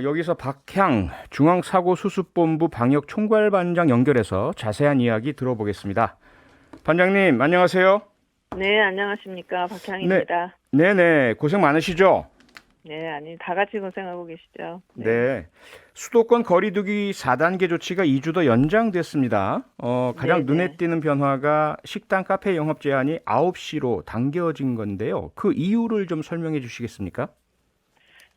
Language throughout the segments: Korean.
여기서 박향 중앙사고수습본부 방역총괄반장 연결해서 자세한 이야기 들어보겠습니다. 반장님, 안녕하세요. 네, 안녕하십니까. 박향입니다. 네네, 고생 많으시죠? 네, 아니, 다 같이 고생하고 계시죠. 네. 수도권 거리두기 4단계 조치가 2주 더 연장됐습니다. 가장 네, 눈에 네. 띄는 변화가 식당, 카페 영업 제한이 9시로 당겨진 건데요. 그 이유를 좀 설명해 주시겠습니까?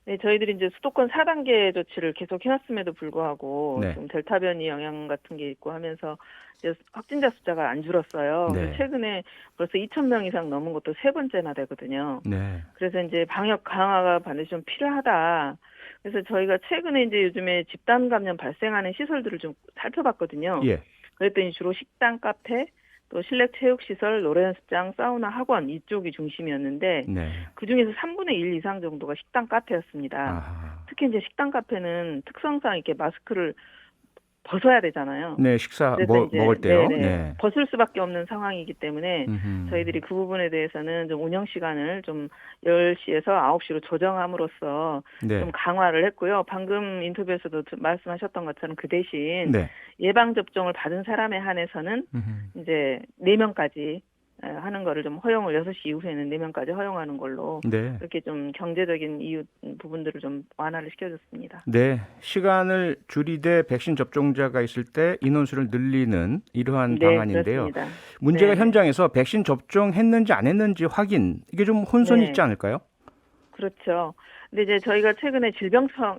네, 저희들이 이제 수도권 4단계 조치를 계속 해왔음에도 불구하고 네. 좀 델타 변이 영향 같은 게 있고 하면서 이제 확진자 숫자가 안 줄었어요. 네. 그래서 최근에 벌써 2,000명 이상 넘은 것도 세 번째나 되거든요. 네. 그래서 이제 방역 강화가 반드시 좀 필요하다. 그래서 저희가 최근에 이제 요즘에 집단 감염 발생하는 시설들을 좀 살펴봤거든요. 예. 그랬더니 주로 식당, 카페, 또 실내 체육시설, 노래연습장, 사우나, 학원 이쪽이 중심이었는데 네. 그중에서 3분의 1 이상 정도가 식당, 카페였습니다. 아하. 특히 이제 식당, 카페는 특성상 이렇게 마스크를 벗어야 되잖아요. 네, 식사 그래서 이제 먹을 때요. 네네 네. 벗을 수밖에 없는 상황이기 때문에 음흠. 저희들이 그 부분에 대해서는 좀 운영 시간을 좀 10시에서 9시로 조정함으로써 네. 좀 강화를 했고요. 방금 인터뷰에서도 말씀하셨던 것처럼 그 대신 네. 예방 접종을 받은 사람에 한해서는 음흠. 이제 4명까지 하는 거를 좀 허용을 6시 이후에는 4명까지 허용하는 걸로 네. 그렇게 좀 경제적인 이유 부분들을 좀 완화를 시켜줬습니다. 네. 시간을 줄이되 백신 접종자가 있을 때 인원수를 늘리는 이러한 네, 방안인데요. 그렇습니다. 문제가 네, 현장에서 백신 접종했는지 안 했는지 확인, 이게 좀 혼선이 있지 네, 않을까요? 그렇죠. 근데 이제 저희가 최근에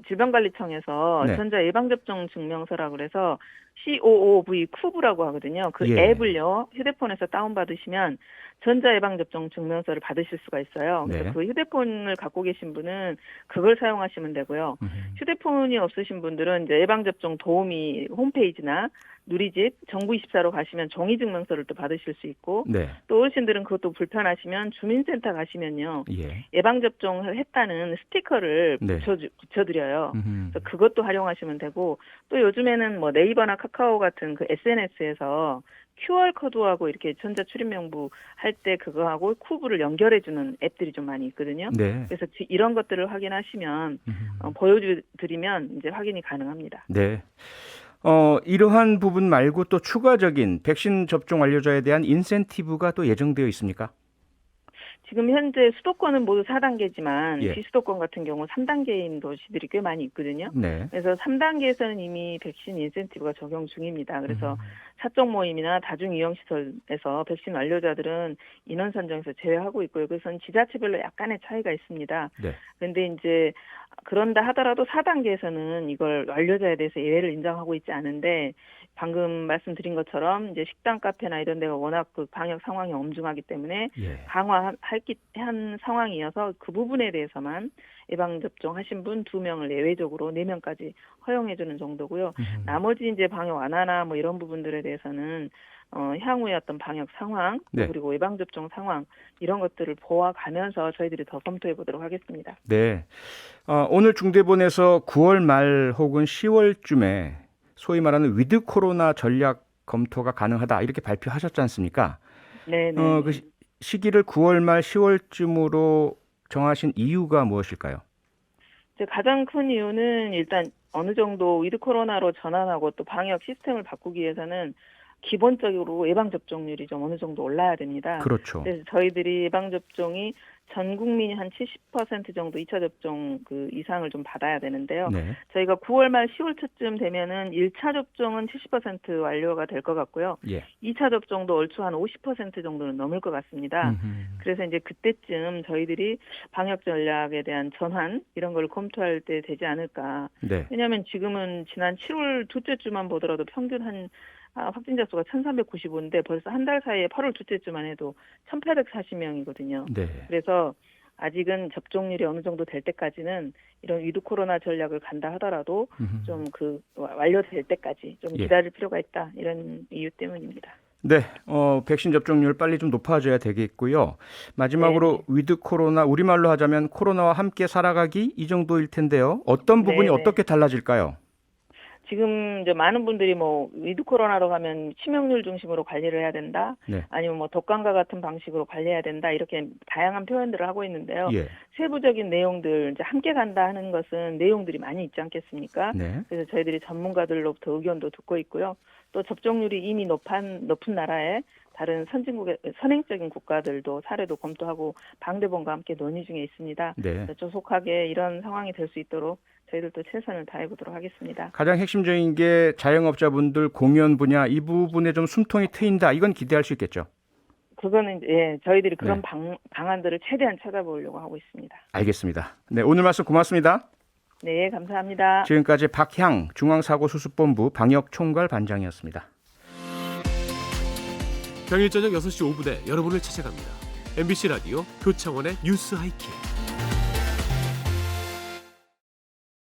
질병관리청에서 네. 전자 예방접종 증명서라고 그래서 COOV 쿠브라고 하거든요. 그 예. 앱을요, 휴대폰에서 다운받으시면 전자 예방접종 증명서를 받으실 수가 있어요. 그래서 네. 그 휴대폰을 갖고 계신 분은 그걸 사용하시면 되고요. 음흠. 휴대폰이 없으신 분들은 이제 예방접종 도우미 홈페이지나 누리집, 정부24로 가시면 종이증명서를 또 받으실 수 있고, 네. 또 어르신들은 그것도 불편하시면 주민센터 가시면요. 예. 예방접종을 했다는 스티커를 네. 붙여드려요. 음흠. 그래서 그것도 활용하시면 되고, 또 요즘에는 뭐 네이버나 카카오 같은 그 SNS에서 QR코드하고 이렇게 전자출입명부 할 때 그거하고 쿠브를 연결해주는 앱들이 좀 많이 있거든요. 네. 그래서 이런 것들을 확인하시면, 음흠. 보여드리면 이제 확인이 가능합니다. 네. 이러한 부분 말고 또 추가적인 백신 접종 완료자에 대한 인센티브가 또 예정되어 있습니까? 지금 현재 수도권은 모두 4단계지만 예. 비수도권 같은 경우 3단계인 도시들이 꽤 많이 있거든요. 네. 그래서 3단계에서는 이미 백신 인센티브가 적용 중입니다. 그래서 음. 사적 모임이나 다중이용시설에서 백신 완료자들은 인원 산정에서 제외하고 있고요. 그래서는 지자체별로 약간의 차이가 있습니다. 네. 그런데 이제 그런다 하더라도 4단계에서는 이걸 완료자에 대해서 예외를 인정하고 있지 않은데 방금 말씀드린 것처럼 이제 식당, 카페나 이런 데가 워낙 그 방역 상황이 엄중하기 때문에 예. 강화한 상황이어서 그 부분에 대해서만 예방접종 하신 분 2명을 예외적으로 4명까지 허용해주는 정도고요. 나머지 이제 방역 완화나 뭐 이런 부분들에 대해서는 향후의 어떤 방역 상황, 네. 그리고 예방접종 상황 이런 것들을 보아가면서 저희들이 더 검토해 보도록 하겠습니다. 네. 오늘 중대본에서 9월 말 혹은 10월쯤에 소위 말하는 위드 코로나 전략 검토가 가능하다 이렇게 발표하셨지 않습니까? 네네. 그 시기를 9월 말 10월쯤으로 정하신 이유가 무엇일까요? 이제 가장 큰 이유는 일단 어느 정도 위드 코로나로 전환하고 또 방역 시스템을 바꾸기 위해서는 기본적으로 예방접종률이 좀 어느 정도 올라야 됩니다. 그렇죠. 그래서 저희들이 예방접종이 전 국민이 한 70% 정도 2차 접종 그 이상을 좀 받아야 되는데요. 네. 저희가 9월 말 10월 초쯤 되면은 1차 접종은 70% 완료가 될 것 같고요. 예. 2차 접종도 얼추 한 50% 정도는 넘을 것 같습니다. 음흠. 그래서 이제 그때쯤 저희들이 방역 전략에 대한 전환 이런 걸 검토할 때 되지 않을까. 네. 왜냐하면 지금은 지난 7월 둘째 주만 보더라도 평균 확진자 수가 1,395인데 벌써 한 달 사이에 8월 둘째 주만 해도 1,840명이거든요. 네. 그래서 아직은 접종률이 어느 정도 될 때까지는 이런 위드 코로나 전략을 간다 하더라도 좀 그 완료될 때까지 좀 예. 기다릴 필요가 있다. 이런 이유 때문입니다. 네, 백신 접종률 빨리 좀 높아져야 되겠고요. 마지막으로 위드 코로나, 우리말로 하자면 코로나와 함께 살아가기 이 정도일 텐데요. 어떤 부분이 네네. 어떻게 달라질까요? 지금 이제 많은 분들이 뭐 위드 코로나로 가면 치명률 중심으로 관리를 해야 된다. 네. 아니면 뭐 독감과 같은 방식으로 관리해야 된다. 이렇게 다양한 표현들을 하고 있는데요. 예. 세부적인 내용들 이제 함께 간다 하는 것은 내용들이 많이 있지 않겠습니까? 네. 그래서 저희들이 전문가들로부터 의견도 듣고 있고요. 또 접종률이 이미 높은 나라의 다른 선진국의 선행적인 국가들도 사례도 검토하고 방대본과 함께 논의 중에 있습니다. 네. 조속하게 이런 상황이 될 수 있도록 저희들도 최선을 다해보도록 하겠습니다. 가장 핵심적인 게 자영업자분들 공연 분야 이 부분에 좀 숨통이 트인다. 이건 기대할 수 있겠죠. 그거는 이제 저희들이 그런 네. 방안들을 최대한 찾아보려고 하고 있습니다. 알겠습니다. 네, 오늘 말씀 고맙습니다. 네, 감사합니다. 지금까지 박향 중앙사고수습본부 방역총괄 반장이었습니다. 평일 저녁 6시 5분에 여러분을 찾아갑니다. MBC 라디오 교창원의 뉴스 하이킥.